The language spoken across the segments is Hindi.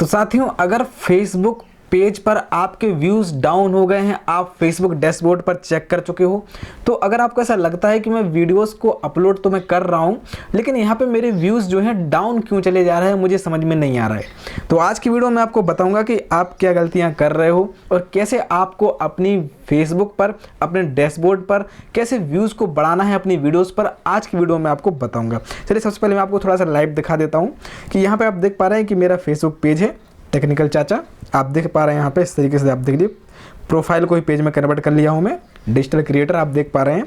साथियों, अगर फेसबुक पेज पर आपके व्यूज़ डाउन हो गए हैं, आप फेसबुक डैशबोर्ड पर चेक कर चुके हो, तो अगर आपको ऐसा लगता है कि मैं वीडियोस को अपलोड तो मैं कर रहा हूं, लेकिन यहां पे मेरे व्यूज़ जो हैं डाउन क्यों चले जा रहे हैं, मुझे समझ में नहीं आ रहा है, तो आज की वीडियो में आपको बताऊंगा कि आप क्या गलतियां कर रहे हो और कैसे आपको अपनी फेसबुक पर, अपने डैशबोर्ड पर कैसे व्यूज़ को बढ़ाना है अपनी वीडियोज़ पर। आज की वीडियो में आपको बताऊँगा। चलिए सबसे पहले मैं आपको थोड़ा सा लाइव दिखा देता हूँ कि यहाँ पर आप देख पा रहे हैं कि मेरा फेसबुक पेज है टेक्निकल चाचा, आप देख पा रहे हैं यहाँ पे इस तरीके से। आप देख लीजिए, प्रोफाइल को ही पेज में कन्वर्ट कर लिया हूँ मैं, डिजिटल क्रिएटर, आप देख पा रहे हैं।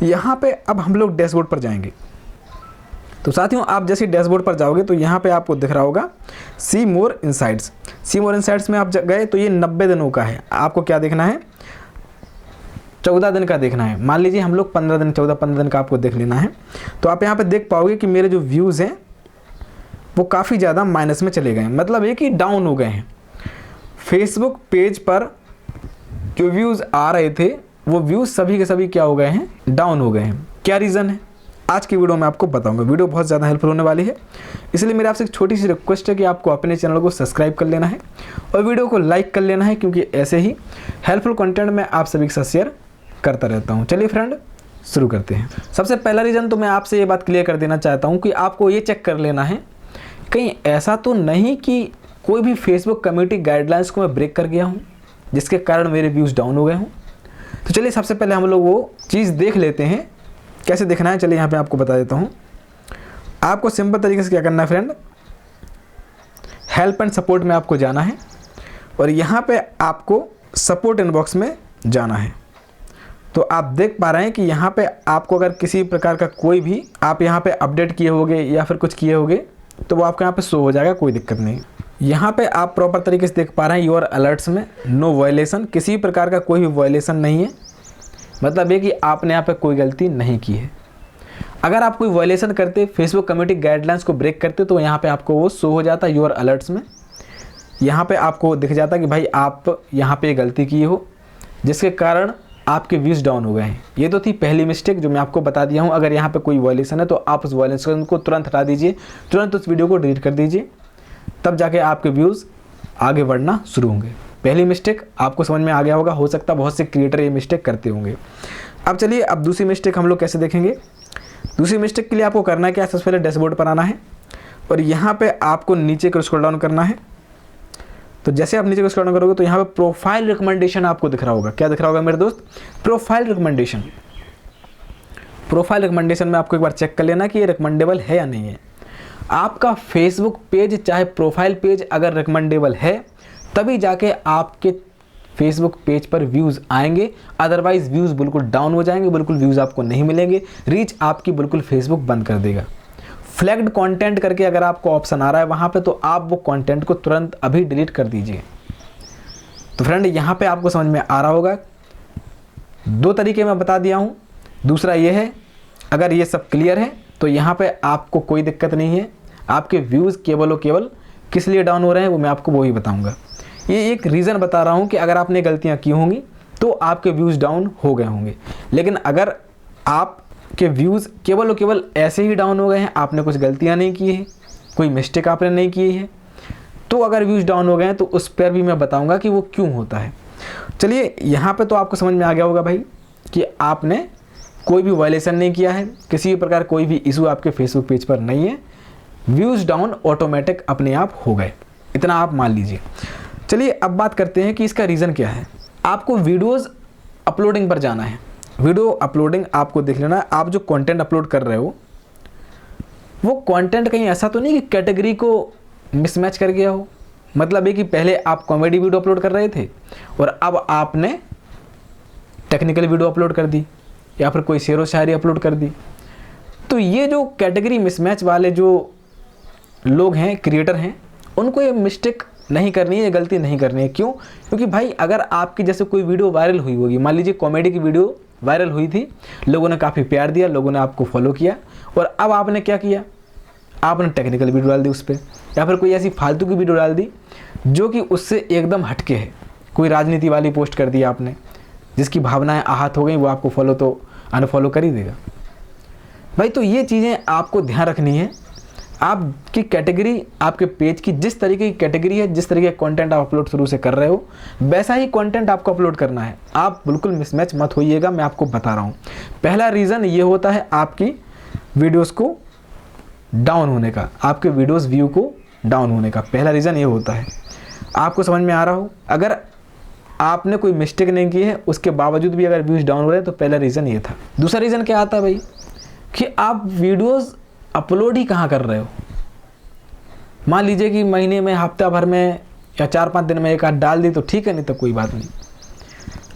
यहाँ पे अब हम लोग डैशबोर्ड पर जाएंगे। तो साथियों, आप जैसे डैशबोर्ड पर जाओगे तो यहाँ पे आपको दिख रहा होगा सी मोर इनसाइट्स। सी मोर इनसाइट्स में आप गए तो ये 90 दिनों का है। आपको क्या देखना है? 14 दिन का देखना है। मान लीजिए हम लोग 15 दिन, 14-15 दिन का आपको देख लेना है। तो आप यहाँ पे देख पाओगे कि मेरे जो व्यूज़ हैं वो काफ़ी ज़्यादा माइनस में चले गए हैं, मतलब ये कि डाउन हो गए हैं। फेसबुक पेज पर जो व्यूज़ आ रहे थे वो व्यूज़ सभी के सभी क्या हो गए हैं? डाउन हो गए हैं। क्या रीज़न है? आज की वीडियो में आपको बताऊंगा। वीडियो बहुत ज़्यादा हेल्पफुल होने वाली है, इसलिए मेरे आपसे एक छोटी सी रिक्वेस्ट है कि आपको अपने चैनल को सब्सक्राइब कर लेना है और वीडियो को लाइक कर लेना है, क्योंकि ऐसे ही हेल्पफुल कंटेंट मैं आप सभी के साथ शेयर करता रहता हूँ। चलिए फ्रेंड, शुरू करते हैं। सबसे पहला रीज़न तो मैं आपसे ये बात क्लियर कर देना चाहता हूँ कि आपको ये चेक कर लेना है कहीं ऐसा तो नहीं कि कोई भी फेसबुक कम्युनिटी गाइडलाइंस को मैं ब्रेक कर गया हूँ जिसके कारण मेरे व्यूज़ डाउन हो गए हों। तो चलिए सबसे पहले हम लोग वो चीज़ देख लेते हैं, कैसे देखना है। चलिए यहाँ पे आपको बता देता हूँ। आपको सिंपल तरीके से क्या करना है फ्रेंड, हेल्प एंड सपोर्ट में आपको जाना है और यहाँ पे आपको सपोर्ट इनबॉक्स में जाना है। तो आप देख पा रहे हैं कि यहाँ पे आपको अगर किसी प्रकार का कोई भी आप यहाँ पे अपडेट किए होंगे या फिर कुछ किए होंगे तो वो आपको यहाँ पे शो हो जाएगा, कोई दिक्कत नहीं। यहाँ पे आप प्रॉपर तरीके से देख पा रहे हैं योर अलर्ट्स में नो वायलेशन, किसी प्रकार का कोई भी वायलेशन नहीं है। मतलब ये कि आपने यहाँ पे कोई गलती नहीं की है। अगर आप कोई वायलेशन करते, फेसबुक कम्युनिटी गाइडलाइंस को ब्रेक करते, तो यहाँ पे आपको वो शो हो जाता योर अलर्ट्स में। यहाँ पे आपको दिख जाता कि भाई आप यहाँ पे गलती की हो जिसके कारण आपके व्यूज़ डाउन हो गए हैं। ये तो थी पहली मिस्टेक जो मैं आपको बता दिया हूँ। अगर यहाँ पे कोई वायलेशन है तो आप उस वायलेशन को तुरंत हटा दीजिए, तुरंत उस वीडियो को डिलीट कर दीजिए, तब जाके आपके व्यूज़ आगे बढ़ना शुरू होंगे। पहली मिस्टेक आपको समझ में आ गया होगा। हो सकता है बहुत से क्रिएटर ये मिस्टेक करते होंगे। अब चलिए, अब दूसरी मिस्टेक हम लोग कैसे देखेंगे। दूसरी मिस्टेक के लिए आपको करना है क्या, सबसे पहले डैशबोर्ड पर आना है और यहाँ पर आपको नीचे को स्क्रॉल डाउन करना है। तो जैसे आप नीचे को स्क्रॉल डाउन करोगे तो यहाँ पे प्रोफाइल रिकमेंडेशन आपको दिख रहा होगा। क्या दिख रहा होगा मेरे दोस्त? Profile recommendation. प्रोफाइल रिकमेंडेशन में आपको एक बार चेक कर लेना कि ये रिकमेंडेबल है या नहीं है। आपका फेसबुक पेज चाहे प्रोफाइल पेज अगर रिकमेंडेबल है तभी जाके आपके फेसबुक पेज पर व्यूज़ आएंगे, अदरवाइज व्यूज़ बिल्कुल डाउन हो जाएंगे, बिल्कुल व्यूज़ आपको नहीं मिलेंगे, रीच आपकी बिल्कुल फेसबुक बंद कर देगा। फ्लैग्ड कंटेंट करके अगर आपको ऑप्शन आ रहा है वहाँ पे, तो आप वो कंटेंट को तुरंत अभी डिलीट कर दीजिए। तो फ्रेंड, यहाँ पे आपको समझ में आ रहा होगा, दो तरीके मैं बता दिया हूँ। दूसरा ये है, अगर ये सब क्लियर है तो यहाँ पे आपको कोई दिक्कत नहीं है। आपके व्यूज़ केवल और केवल किस लिए डाउन हो रहे हैं वो मैं आपको वो ही बताऊँगा। ये एक रीज़न बता रहा हूँ कि अगर आपने गलतियाँ की होंगी तो आपके व्यूज़ डाउन हो गए होंगे, लेकिन अगर आप के व्यूज़ केवल और केवल ऐसे ही डाउन हो गए हैं, आपने कुछ गलतियां नहीं की है, कोई मिस्टेक आपने नहीं की है, तो अगर व्यूज़ डाउन हो गए हैं तो उस पर भी मैं बताऊंगा कि वो क्यों होता है। चलिए, यहाँ पे तो आपको समझ में आ गया होगा भाई कि आपने कोई भी वायलेशन नहीं किया है, किसी भी प्रकार कोई भी इशू आपके फेसबुक पेज पर नहीं है, व्यूज़ डाउन ऑटोमेटिक अपने आप हो गए, इतना आप मान लीजिए। चलिए, अब बात करते हैं कि इसका रीज़न क्या है। आपको वीडियोज़ अपलोडिंग पर जाना है। वीडियो अपलोडिंग आपको देख लेना है। आप जो कंटेंट अपलोड कर रहे हो वो कंटेंट कहीं ऐसा तो नहीं कि कैटेगरी को मिसमैच कर गया हो। मतलब ये कि पहले आप कॉमेडी वीडियो अपलोड कर रहे थे और अब आपने टेक्निकल वीडियो अपलोड कर दी या फिर कोई शेरो शायरी अपलोड कर दी। तो ये जो कैटेगरी मिसमैच वाले जो लोग हैं, क्रिएटर हैं, उनको ये मिस्टेक नहीं करनी है, ये गलती नहीं करनी है। क्यों? क्योंकि भाई अगर आपकी जैसे कोई वीडियो वायरल हुई होगी, मान लीजिए कॉमेडी की वीडियो वायरल हुई थी, लोगों ने काफ़ी प्यार दिया, लोगों ने आपको फॉलो किया, और अब आपने क्या किया, आपने टेक्निकल वीडियो डाल दी उस पर, या फिर कोई ऐसी फालतू की वीडियो डाल दी जो कि उससे एकदम हटके है। कोई राजनीति वाली पोस्ट कर दी आपने जिसकी भावनाएं आहत हो गई, वो आपको फॉलो तो अनफॉलो कर ही देगा भाई। तो ये चीज़ें आपको ध्यान रखनी है आपकी कैटेगरी, आपके पेज की जिस तरीके की कैटेगरी है, जिस तरीके का कंटेंट आप अपलोड शुरू से कर रहे हो, वैसा ही कंटेंट आपको अपलोड करना है। आप बिल्कुल मिसमैच मत होइएगा, मैं आपको बता रहा हूँ। पहला रीज़न ये होता है आपकी वीडियोस को डाउन होने का, आपके वीडियोस व्यू को डाउन होने का पहला रीज़न ये होता है। आपको समझ में आ रहा हो? अगर आपने कोई मिस्टेक नहीं की है, उसके बावजूद भी अगर व्यूज़ डाउन हो रहे हैं, तो पहला रीज़न ये था। दूसरा रीज़न क्या आता है भाई, कि आप वीडियोज़ अपलोड ही कहाँ कर रहे हो। मान लीजिए कि महीने में, हफ्ता भर में या 4-5 दिन में एक आध डाल दी तो ठीक है, नहीं तो कोई बात नहीं।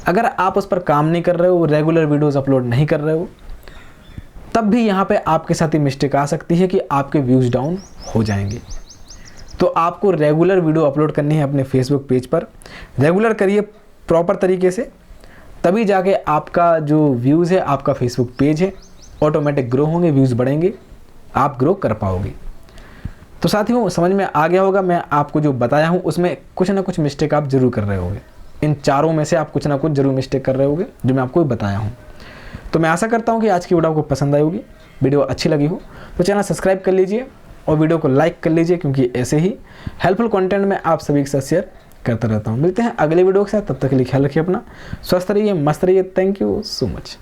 अगर आप उस पर काम नहीं कर रहे हो, रेगुलर वीडियोस अपलोड नहीं कर रहे हो, तब भी यहाँ पे आपके साथ ही मिस्टेक आ सकती है कि आपके व्यूज़ डाउन हो जाएंगे। तो आपको रेगुलर वीडियो अपलोड करनी है अपने फेसबुक पेज पर। रेगुलर करिए प्रॉपर तरीके से, तभी जाके आपका जो व्यूज़ है, आपका फेसबुक पेज है, ऑटोमेटिक ग्रो होंगे, व्यूज़ बढ़ेंगे, आप ग्रो कर पाओगे। तो साथियों, समझ में आ गया होगा मैं आपको जो बताया हूँ उसमें कुछ ना कुछ मिस्टेक आप जरूर कर रहे होगे। इन चारों में से आप कुछ ना कुछ जरूर मिस्टेक कर रहे होगे जो मैं आपको बताया हूँ। तो मैं आशा करता हूँ कि आज की वीडियो आपको पसंद आई होगी। वीडियो अच्छी लगी हो तो चैनल सब्सक्राइब कर लीजिए और वीडियो को लाइक कर लीजिए, क्योंकि ऐसे ही हेल्पफुल कंटेंट मैं आप सभी के साथ शेयर करता रहता हूँ। मिलते हैं अगले वीडियो के साथ, तब तक के लिए ख्याल रखिए अपना, स्वस्थ रहिए, मस्त रहिए। Thank you so much.